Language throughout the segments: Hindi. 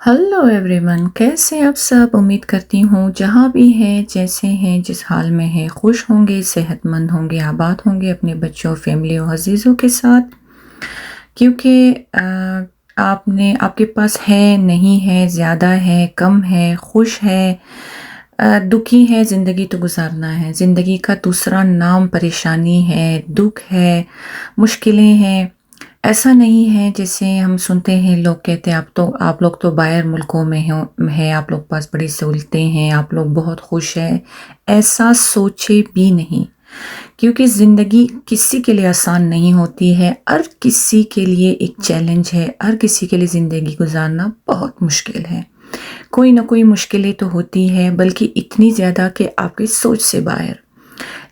हेलो एवरीवन, कैसे आप सब। उम्मीद करती हूँ जहाँ भी हैं, जैसे हैं, जिस हाल में हैं, खुश होंगे, सेहतमंद होंगे, आबाद होंगे अपने बच्चों, फैमिली और अजीज़ों के साथ। क्योंकि आपने आपके पास है, नहीं है, ज़्यादा है, कम है, खुश है, दुखी है, ज़िंदगी तो गुजारना है। ज़िंदगी का दूसरा नाम परेशानी है, दुख है, मुश्किलें हैं। ऐसा नहीं है जैसे हम सुनते हैं, लोग कहते हैं आप लोग तो बाहर मुल्कों में हो है, आप लोग पास बड़ी सहूलतें हैं, आप लोग बहुत खुश हैं। ऐसा सोचे भी नहीं, क्योंकि ज़िंदगी किसी के लिए आसान नहीं होती है। हर किसी के लिए एक चैलेंज है, हर किसी के लिए ज़िंदगी गुजारना बहुत मुश्किल है। कोई ना कोई मुश्किलें तो होती है, बल्कि इतनी ज़्यादा कि आपकी सोच से बाहर।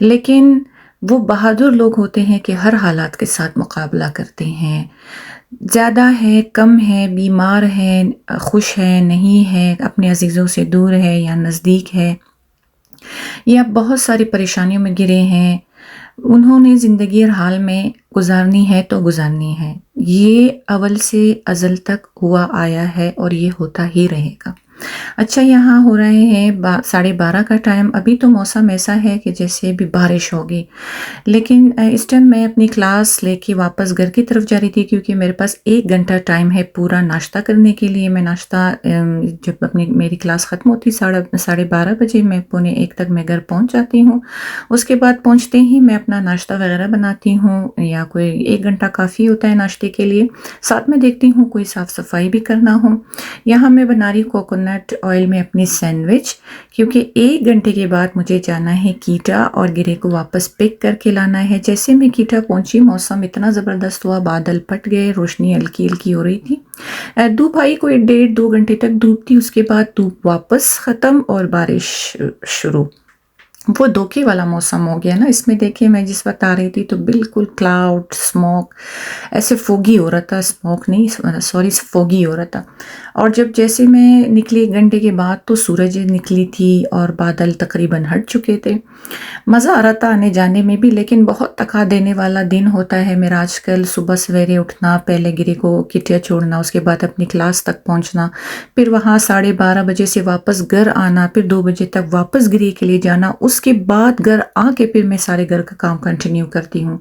लेकिन वो बहादुर लोग होते हैं कि हर हालात के साथ मुकाबला करते हैं। ज़्यादा है, कम है, बीमार है, खुश है, नहीं है, अपने अजीज़ों से दूर है या नज़दीक है, या बहुत सारी परेशानियों में घिरे हैं। उन्होंने ज़िंदगी हर हाल में गुजारनी है तो गुजारनी है। ये अव्वल से अज़ल तक हुआ आया है और ये होता ही रहेगा। अच्छा, यहाँ हो रहे हैं 12:30 का टाइम। अभी तो मौसम ऐसा है कि जैसे अभी बारिश होगी। लेकिन इस टाइम मैं अपनी क्लास लेके वापस घर की तरफ जा रही थी, क्योंकि मेरे पास 1 घंटा टाइम है पूरा नाश्ता करने के लिए। मैं नाश्ता जब अपनी मेरी क्लास ख़त्म होती साढ़े 12 बजे, मैं पौने 1 तक मैं घर पहुँच जाती हूँ। उसके बाद पहुँचते ही मैं अपना नाश्ता वग़ैरह बनाती हूँ, या कोई 1 घंटा काफ़ी होता है नाश्ते के लिए। साथ में देखती हूँ कोई साफ़-सफ़ाई भी करना हो। यहाँ मैं बना रही कोकोनट ऑयल में अपनी सैंडविच, क्योंकि 1 घंटे के बाद मुझे जाना है कीटा और गिरे को वापस पिक करके लाना है। जैसे मैं कीटा पहुंची, मौसम इतना ज़बरदस्त हुआ, बादल फट गए, रोशनी हल्की-हल्की हो रही थी। धूप आई, कोई 1.5-2 घंटे तक धूप थी, उसके बाद धूप वापस ख़त्म और बारिश शुरू। वो धोखे वाला मौसम हो गया ना। इसमें देखिए, मैं जिस वक़्त आ रही थी तो बिल्कुल क्लाउड, स्मोक, ऐसे फ़ॉगी हो रहा था। स्मोक नहीं, सॉरी, फ़ॉगी हो रहा था। और जब जैसे मैं निकली 1 घंटे के बाद, तो सूरज निकली थी और बादल तकरीबन हट चुके थे। मज़ा आ रहा था आने जाने में भी, लेकिन बहुत थका देने वाला दिन होता है मेरा आजकल। सुबह सवेरे उठना, पहले गिरी को किटिया छोड़ना, उसके बाद अपनी क्लास तक पहुंचना, फिर वहाँ 12:30 बजे से वापस घर आना, फिर 2 बजे तक वापस गिरी के लिए जाना। उसके बाद घर आके फिर मैं सारे घर का काम कंटिन्यू करती हूँ।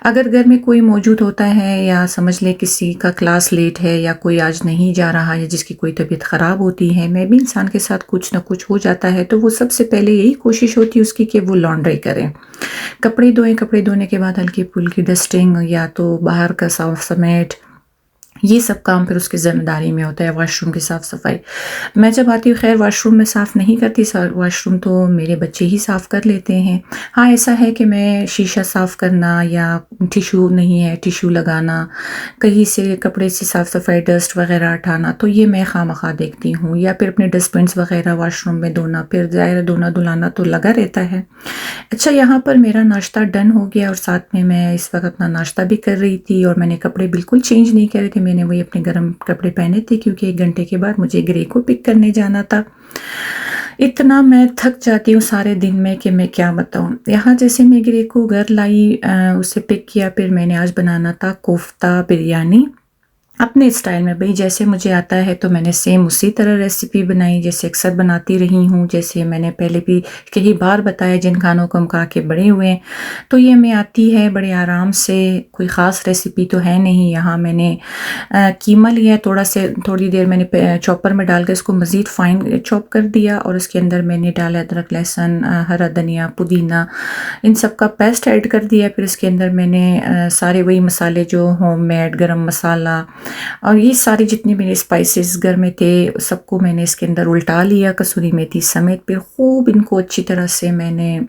अगर घर में कोई मौजूद होता है, या समझ ले किसी का क्लास लेट है, या कोई आज नहीं जा रहा है, जिसकी कोई तबीयत ख़राब होती है, मैं भी इंसान के साथ कुछ ना कुछ हो जाता है, तो वो सबसे पहले यही कोशिश होती है उसकी कि वो लॉन्ड्री करें, कपड़े धोएं। कपड़े धोने के बाद हल्की फुल्की डस्टिंग, या तो बाहर का साफ समेट, ये सब काम फिर उसकी ज़िम्मेदारी में होता है। वॉशरूम की साफ़ सफाई मैं जब आती हूँ, खैर वॉशरूम में साफ़ नहीं करती, वॉशरूम तो मेरे बच्चे ही साफ़ कर लेते हैं। हाँ, ऐसा है कि मैं शीशा साफ़ करना, या टिशू नहीं है टिशू लगाना, कहीं से कपड़े से साफ़ सफाई, डस्ट वगैरह हटाना, तो ये मैं खामखा देखती हूँ। या फिर अपने डस्टबिन्स वगैरह वॉशरूम में धोना, फिर ज़ाहिर धोना धुलाना तो लगा रहता है। अच्छा, यहाँ पर मेरा नाश्ता डन हो गया, और साथ में मैं इस वक्त अपना नाश्ता भी कर रही थी, और मैंने कपड़े बिल्कुल चेंज नहीं करे थे। मैंने वही अपने गर्म कपड़े पहने थे, क्योंकि 1 घंटे के बाद मुझे ग्रे को पिक करने जाना था। इतना मैं थक जाती हूँ सारे दिन में कि मैं क्या बताऊँ। यहाँ जैसे मैं ग्रे को घर लाई, उसे पिक किया, फिर मैंने आज बनाना था कोफ्ता बिरयानी अपने स्टाइल में। भई जैसे मुझे आता है तो मैंने सेम उसी तरह रेसिपी बनाई, जैसे अक्सर बनाती रही हूँ। जैसे मैंने पहले भी कई बार बताया, जिन खानों को हम खा के बड़े हुए हैं, तो ये हमें आती है बड़े आराम से। कोई ख़ास रेसिपी तो है नहीं। यहाँ मैंने कीमा लिया, थोड़ी देर मैंने चॉपर में डाल के इसको मज़ीद फ़ाइन चॉप कर दिया, और उसके अंदर मैंने डाला अदरक, लहसुन, हरा धनिया, पुदीना, इन सब का पेस्ट ऐड कर दिया। फिर इसके अंदर मैंने सारे वही मसाले जो होममेड, गरम मसाला और ये सारे जितने मेरे स्पाइसेस घर में थे, सबको मैंने इसके अंदर उल्टा लिया, कसूरी मेथी समेत। फिर खूब इनको अच्छी तरह से मैंने,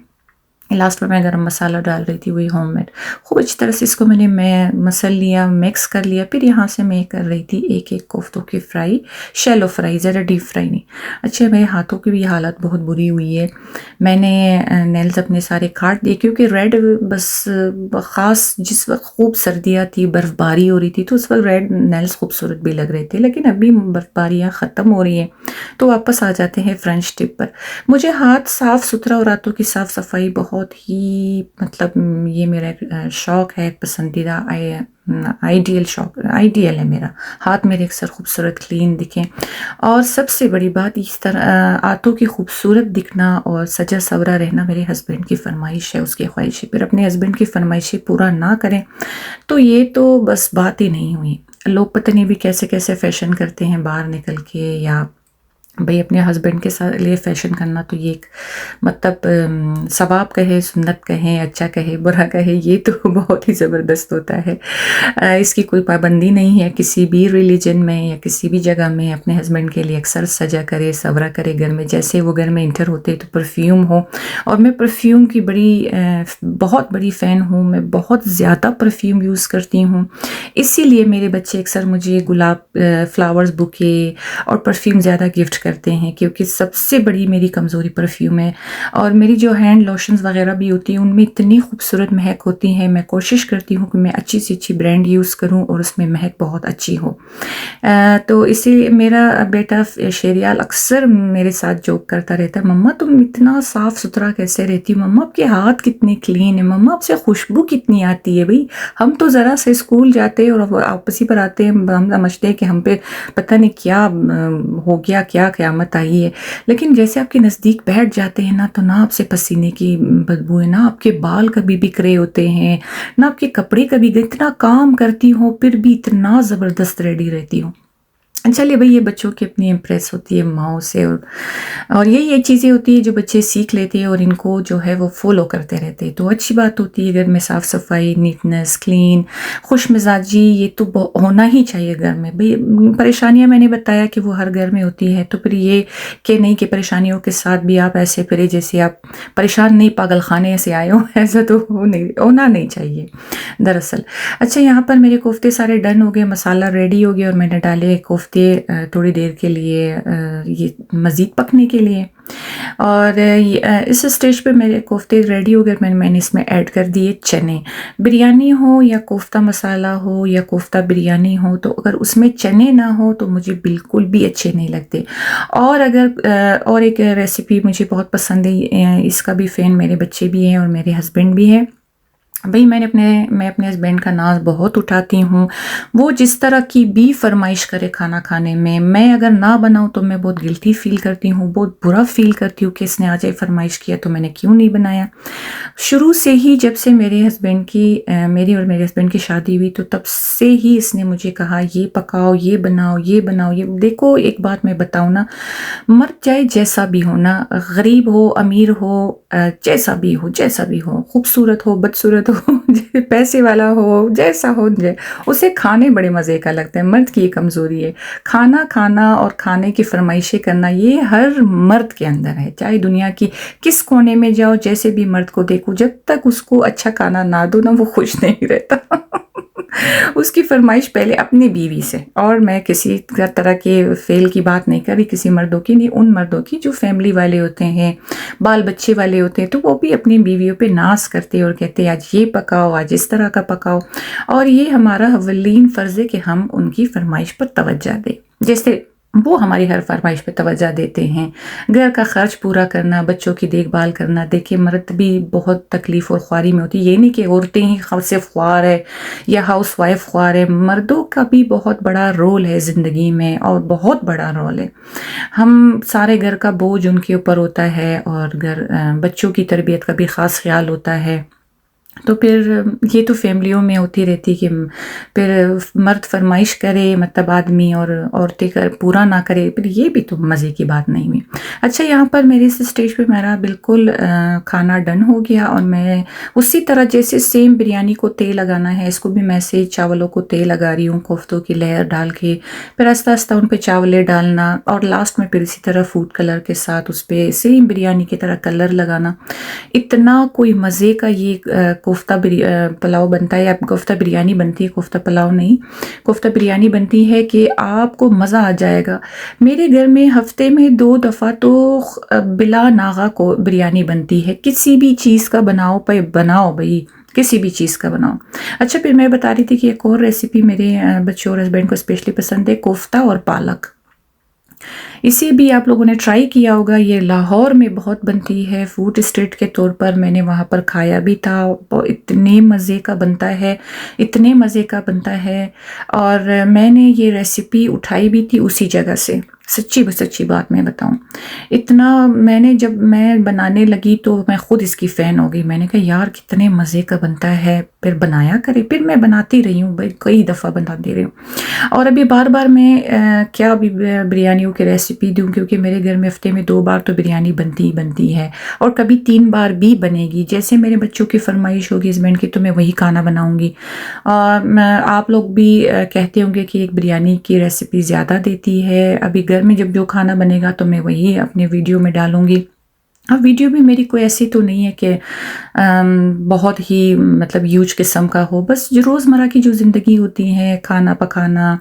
लास्ट में मैं गरम मसाला डाल रही थी वही होममेड, खूब अच्छी तरह से इसको मैं मसल लिया, मिक्स कर लिया। फिर यहाँ से मैं कर रही थी एक एक कोफ्तों की फ्राई, शैलो फ्राई, ज़रा डीप फ्राई नहीं। अच्छा, मेरे हाथों की भी हालत बहुत बुरी हुई है। मैंने नेल्स अपने सारे काट दिए, क्योंकि रेड बस ख़ास जिस वक्त खूब सर्दियाँ थी, बर्फ़बारी हो रही थी, तो उस वक्त रेड नेल्स खूबसूरत भी लग रहे थे। लेकिन अभी बर्फ़बारियाँ ख़त्म हो रही हैं, तो वापस आ जाते हैं फ्रेंच टिप पर। मुझे हाथ साफ़ सुथरा और हाथों की साफ़ सफाई बहुत बहुत ही मतलब ये मेरा एक शौक़ है, एक पसंदीदा आइडियल शौक़ आइडियल है मेरा। हाथ मेरे अक्सर खूबसूरत क्लीन दिखें और सबसे बड़ी बात इस तरह हाथों की खूबसूरत दिखना और सजा सवरा रहना मेरे हस्बैंड की फ़रमाइश है, उसकी ख्वाहिश है। फिर अपने हस्बैंड की फ़रमाइशें पूरा ना करें तो ये तो बस बात ही नहीं हुई। लोग पता नहीं भी कैसे-कैसे फ़ैशन करते हैं बाहर निकल के, या भई अपने हस्बैंड के साथ लिए फ़ैशन करना तो ये एक मतलब सवाब कहे, सुन्नत कहें, अच्छा कहे, बुरा कहे, ये तो बहुत ही ज़बरदस्त होता है। इसकी कोई पाबंदी नहीं है किसी भी रिलीजन में या किसी भी जगह में। अपने हस्बैंड के लिए अक्सर सजा करे, सवरा करे घर में। जैसे वो घर में एंटर होते तो परफ्यूम हो, और मैं परफ्यूम की बहुत बड़ी फ़ैन हूँ। मैं बहुत ज़्यादा परफ्यूम यूज़ करती हूँ। इसीलिए मेरे बच्चे अक्सर मुझे गुलाब फ्लावर्स बुके और परफ्यूम ज़्यादा गिफ्ट करते हैं, क्योंकि सबसे बड़ी मेरी कमज़ोरी परफ्यूम है। और मेरी जो हैंड लोशंस वग़ैरह भी होती हैं उनमें इतनी खूबसूरत महक होती है। मैं कोशिश करती हूँ कि मैं अच्छी से अच्छी ब्रांड यूज़ करूँ और उसमें महक बहुत अच्छी हो। तो इसी मेरा बेटा शेरियाल अक्सर मेरे साथ जोक करता रहता है, मम्मा तुम इतना साफ़ सुथरा कैसे रहती हो, मम्मा आपके हाथ कितने क्लीन है, मम्मा आपसे खुशबू कितनी आती है। भाई हम तो ज़रा से स्कूल जाते हैं और वापस ही पर आते हैं, हम समझते हैं कि हम पे पता नहीं क्या हो गया, क्या क़यामत आई है। लेकिन जैसे आपके नज़दीक बैठ जाते हैं ना, तो ना आपसे पसीने की बदबू है, ना आपके बाल कभी बिखरे होते हैं, ना आपके कपड़े कभी इतना काम करती हो फिर भी इतना ज़बरदस्त रेडी रहती हो। चलिए भई, ये बच्चों की अपनी इम्प्रेस होती है माँओं से, और यही चीज़ें होती हैं जो बच्चे सीख लेते हैं और इनको जो है वो फ़ॉलो करते रहते हैं। तो अच्छी बात होती है घर में साफ़-सफ़ाई, नीटनेस, क्लीन, खुशमिज़ाजी, ये तो होना ही चाहिए घर में। भई परेशानियाँ मैंने बताया कि वो हर घर में होती है, तो फिर ये कि नहीं कि परेशानियों के साथ भी आप ऐसे फिरें जैसे आप परेशान नहीं पागलखाने से आए हो, ऐसा तो होना नहीं चाहिए दरअसल। अच्छा, यहाँ पर मेरे कोफ्ते सारे डन हो गए, मसाला रेडी हो गया और मैंने डाले कोफ्ते थोड़ी देर के लिए ये मज़ीद पकने के लिए। और इस स्टेज पे मेरे कोफ्ते रेडी हो गए। मैंने इसमें ऐड कर दिए चने। बिरयानी हो या कोफ्ता मसाला हो या कोफ्ता बिरयानी हो, तो अगर उसमें चने ना हो तो मुझे बिल्कुल भी अच्छे नहीं लगते। और अगर और एक रेसिपी मुझे बहुत पसंद है, इसका भी फ़ैन मेरे बच्चे भी हैं और मेरे हस्बैंड भी हैं। भई मैं अपने हस्बैंड का नाज़ बहुत उठाती हूँ। वो जिस तरह की भी फ़रमाइश करे खाना खाने में, मैं अगर ना बनाऊँ तो मैं बहुत गिल्टी फ़ील करती हूँ, बहुत बुरा फ़ील करती हूँ कि इसने आज ये फ़रमाइश किया तो मैंने क्यों नहीं बनाया। शुरू से ही जब से मेरी और मेरे हस्बैंड की शादी हुई, तो तब से ही इसने मुझे कहा ये पकाओ, ये बनाओ, ये बनाओ। ये देखो, एक बात मैं बताऊँ ना, मर्द चाहे जैसा भी हो ना, गरीब हो, अमीर हो, जैसा भी हो, खूबसूरत हो, बदसूरत हो, पैसे वाला हो, जैसा हो, उसे खाने बड़े मज़े का लगता है। मर्द की ये कमज़ोरी है। खाना खाना और खाने की फ़रमाइशें करना ये हर मर्द के अंदर है। चाहे दुनिया की किस कोने में जाओ, जैसे भी मर्द को देखो, जब तक उसको अच्छा खाना ना दो ना, वो खुश नहीं रहता। उसकी फ़रमाइश पहले अपनी बीवी से, और मैं किसी तरह के फ़ेल की बात नहीं कर रही, किसी मर्दों की नहीं, उन मर्दों की जो फैमिली वाले होते हैं, बाल बच्चे वाले होते हैं, तो वो भी अपनी बीवियों पे नाज़ करते हैं और कहते हैं आज ये पकाओ, आज इस तरह का पकाओ। और ये हमारा अव्वलीन फ़र्ज़ है कि हम उनकी फ़रमाइश पर तवज्जो दें, जैसे वो हमारी हर फ़रमाइश पे तवज्जो देते हैं। घर का ख़र्च पूरा करना, बच्चों की देखभाल करना। देखिए, मर्द भी बहुत तकलीफ़ और ख्वारी में होती है। ये नहीं कि औरतें ही सिर्फ़ ख्वार है या हाउसवाइफ़ ख्वार है, मर्दों का भी बहुत बड़ा रोल है ज़िंदगी में, और बहुत बड़ा रोल है। हम सारे घर का बोझ उनके ऊपर होता है, और बच्चों की तरबियत का भी ख़ास ख़्याल होता है। तो फिर ये तो फैमिलियों में होती रहती कि फिर मर्द फरमाइश करे, मतलब आदमी, और औरतें पूरा ना करे, फिर ये भी तो मज़े की बात नहीं हुई। अच्छा, यहाँ पर मेरे इस स्टेज पे मेरा बिल्कुल खाना डन हो गया, और मैं उसी तरह जैसे सेम बिरयानी को तेल लगाना है, इसको भी मैं ऐसे चावलों को तेल लगा रही हूँ, कोफ्तों की लेयर डाल के, फिर आस्ता आस्ता उन पर चावलें डालना, और लास्ट में फिर इसी तरह फूड कलर के साथ उस पर सेम बिरयानी की तरह कलर लगाना। इतना कोई मज़े का ये कोफ्ता पुलाव बनता है, या कोफ्ता बिरयानी बनती है, कोफ्ता पुलाव नहीं, कोफ्ता बिरयानी बनती है कि आपको मज़ा आ जाएगा। मेरे घर में हफ्ते में 2 दफ़ा तो बिला नागा को बिरयानी बनती है। किसी भी चीज़ का बनाओ भई, किसी भी चीज़ का बनाओ। अच्छा, फिर मैं बता रही थी कि एक और रेसिपी मेरे बच्चों और हस्बैंड को स्पेशली पसंद है, कोफ्ता और पालक। इसे भी आप लोगों ने ट्राई किया होगा, ये लाहौर में बहुत बनती है, फूड स्ट्रीट के तौर पर मैंने वहाँ पर खाया भी था। इतने मज़े का बनता है, इतने मज़े का बनता है। और मैंने ये रेसिपी उठाई भी थी उसी जगह से, सच्ची बात मैं बताऊं, इतना मैंने जब मैं बनाने लगी तो मैं खुद इसकी फ़ैन हो गई। मैंने कहा यार कितने मज़े का बनता है, फिर बनाया करे। फिर मैं बनाती रही हूँ भाई, कई दफ़ा बनाती रही हूँ। और अभी बार बार मैं क्या अभी बिरयानियों की रेसिपी दूँ, क्योंकि मेरे घर में हफ्ते में 2 बार तो बिरयानी बनती ही बनती है, और कभी 3 बार भी बनेगी। जैसे मेरे बच्चों की फरमाइश होगी हस्बैंड की तो मैं वही खाना बनाऊँगी। और आप लोग भी कहते होंगे कि एक बिरयानी की रेसिपी ज़्यादा देती है। अभी घर में जब जो खाना बनेगा तो मैं वही अपने वीडियो में डालूँगी। अब वीडियो भी मेरी कोई ऐसी तो नहीं है कि बहुत ही मतलब ह्यूज किस्म का हो, बस जो रोज़मर्रा की जो ज़िंदगी होती है, खाना पकाना,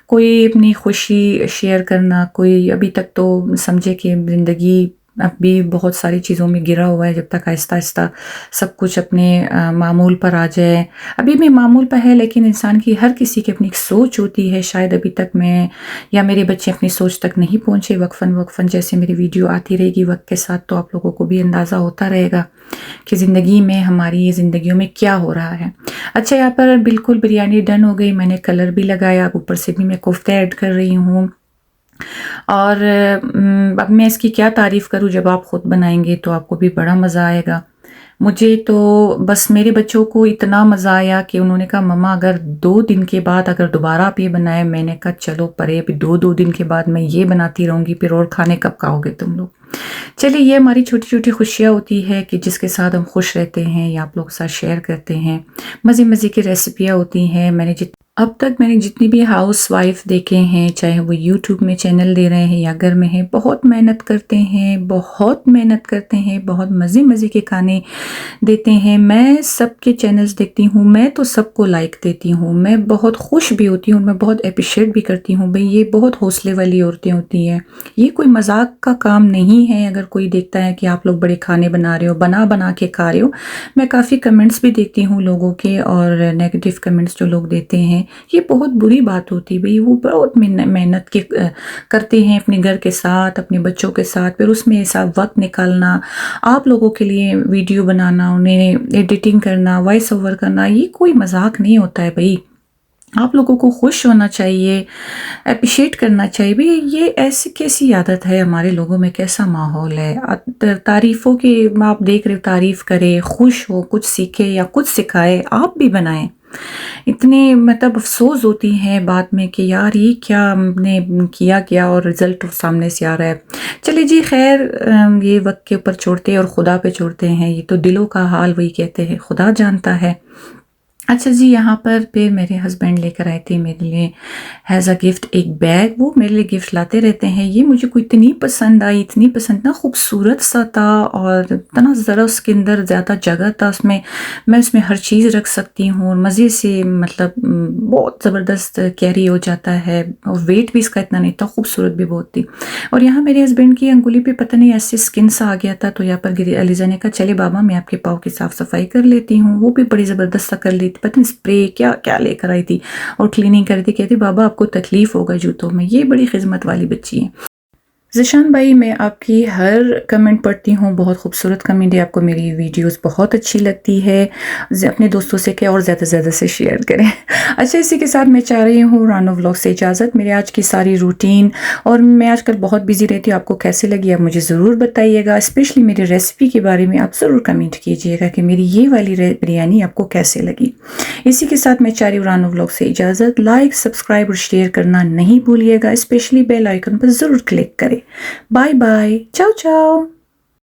कोई अपनी खुशी शेयर करना। कोई अभी तक तो समझे कि ज़िंदगी अभी बहुत सारी चीज़ों में घिरा हुआ है, जब तक आहिस्ता-आहिस्ता सब कुछ अपने मामूल पर आ जाए। अभी भी मामूल पर है, लेकिन इंसान की हर किसी की अपनी एक सोच होती है। शायद अभी तक मैं या मेरे बच्चे अपनी सोच तक नहीं पहुँचे। वक़्फ़न जैसे मेरी वीडियो आती रहेगी वक़्त के साथ, तो आप लोगों को भी अंदाज़ा होता रहेगा कि ज़िंदगी में, हमारी ये ज़िंदगियों में क्या हो रहा है। अच्छा, यहाँ पर बिल्कुल बिरयानी डन हो गई, मैंने कलर भी लगाया, अब ऊपर से भी मैं कोफ्ते ऐड कर रही हूँ। और अब मैं इसकी क्या तारीफ़ करूँ, जब आप खुद बनाएँगे तो आपको भी बड़ा मज़ा आएगा। मुझे तो बस मेरे बच्चों को इतना मज़ा आया कि उन्होंने कहा मम्मा अगर 2 दिन के बाद अगर दोबारा आप ये बनाएँ। मैंने कहा चलो परे, अभी 2-2 दिन के बाद मैं ये बनाती रहूँगी, फिर और खाने कब खाओगे तुम लोग। चलिए, ये हमारी छोटी-छोटी खुशियाँ होती है कि जिसके साथ हम खुश रहते हैं या आप लोग के साथ शेयर करते हैं। मज़े-मज़े की रेसिपियाँ होती हैं। अब तक मैंने जितनी भी हाउसवाइफ़ देखे हैं, चाहे वो यूट्यूब में चैनल दे रहे हैं या घर में हैं, बहुत मेहनत करते हैं, बहुत मेहनत करते हैं, बहुत मज़े-मज़े के खाने देते हैं। मैं सबके चैनल्स देखती हूँ, मैं तो सबको लाइक देती हूँ, मैं बहुत खुश भी होती हूँ, मैं बहुत एप्रिशिएट भी करती हूँ। भई ये बहुत हौसले वाली औरतें होती हैं, ये कोई मज़ाक का काम नहीं है। अगर कोई देखता है कि आप लोग बड़े खाने बना रहे हो, बना-बना के खा रहे हो। मैं काफ़ी कमेंट्स भी देखती हूँ लोगों के, और नेगेटिव कमेंट्स जो लोग देते हैं, ये बहुत बुरी बात होती है। भई वो बहुत मेहनत करते हैं अपने घर के साथ, अपने बच्चों के साथ, फिर उसमें ऐसा वक़्त निकालना, आप लोगों के लिए वीडियो बनाना, उन्हें एडिटिंग करना, वॉइस ओवर करना, ये कोई मज़ाक नहीं होता है भई। आप लोगों को खुश होना चाहिए, एप्रिशिएट करना चाहिए। भई ये ऐसी कैसी आदत है हमारे लोगों में, कैसा माहौल है? तारीफ़ों की आप देख रहे हो, तारीफ़ करे, खुश हो, कुछ सीखे या कुछ सिखाए, आप भी बनाएँ। इतने मतलब अफ़सोस होती है बाद में कि यार ये क्या हमने किया क्या, और रिज़ल्ट सामने से आ रहा है। चलिए जी, ख़ैर ये वक़्त के ऊपर छोड़ते हैं और खुदा पे छोड़ते हैं। ये तो दिलों का हाल वही कहते हैं, खुदा जानता है। अच्छा जी, यहाँ पर फिर मेरे हस्बैंड लेकर आए थे मेरे लिए एज़ अ गिफ्ट एक बैग। वो मेरे लिए गिफ्ट लाते रहते हैं। ये मुझे को इतनी पसंद आई, इतनी पसंद, इतना खूबसूरत सा था, और इतना ज़रा उसके अंदर ज़्यादा जगह था उसमें, मैं उसमें हर चीज़ रख सकती हूँ, और मज़े से मतलब बहुत ज़बरदस्त कैरी हो जाता है, और वेट भी इसका इतना नहीं था, खूबसूरत भी बहुत थी। और यहाँ मेरे हस्बैंड की अंगुली पे पता नहीं ऐसे स्किन सा आ गया था, तो यहाँ पर अलीज़ा ने कहा चले बाबा मैं आपके पाँव की साफ़ सफाई कर लेती हूँ। वो भी बड़ी ज़बरदस्त सा कर ली थी, पता नहीं स्प्रे क्या क्या लेकर आई थी, और क्लीनिंग कर दी। कहती बाबा आपको तकलीफ होगा जूतों में। ये बड़ी खिदमत वाली बच्ची है। ज़ीशान भाई, मैं आपकी हर कमेंट पढ़ती हूँ, बहुत खूबसूरत कमेंट है, आपको मेरी वीडियोस बहुत अच्छी लगती है। अपने दोस्तों से क्या और ज़्यादा से ज़्यादा से शेयर करें। अच्छा, इसी के साथ मैं चाह रही हूँ रानो व्लॉग से इजाज़त। मेरे आज की सारी रूटीन, और मैं आजकल बहुत बिजी रहती हूँ, आपको कैसे लगी आप मुझे ज़रूर बताइएगा। स्पेशली मेरी रेसिपी के बारे में आप ज़रूर कमेंट कीजिएगा कि मेरी ये वाली बिरयानी आपको कैसे लगी। इसी के साथ मैं चाह रही हूँ रानो व्लॉग से इजाज़त। लाइक, सब्सक्राइब और शेयर करना नहीं भूलिएगा, स्पेशली बेल आइकन पर ज़रूर क्लिक करें। बाय बाय, चाओ चाओ।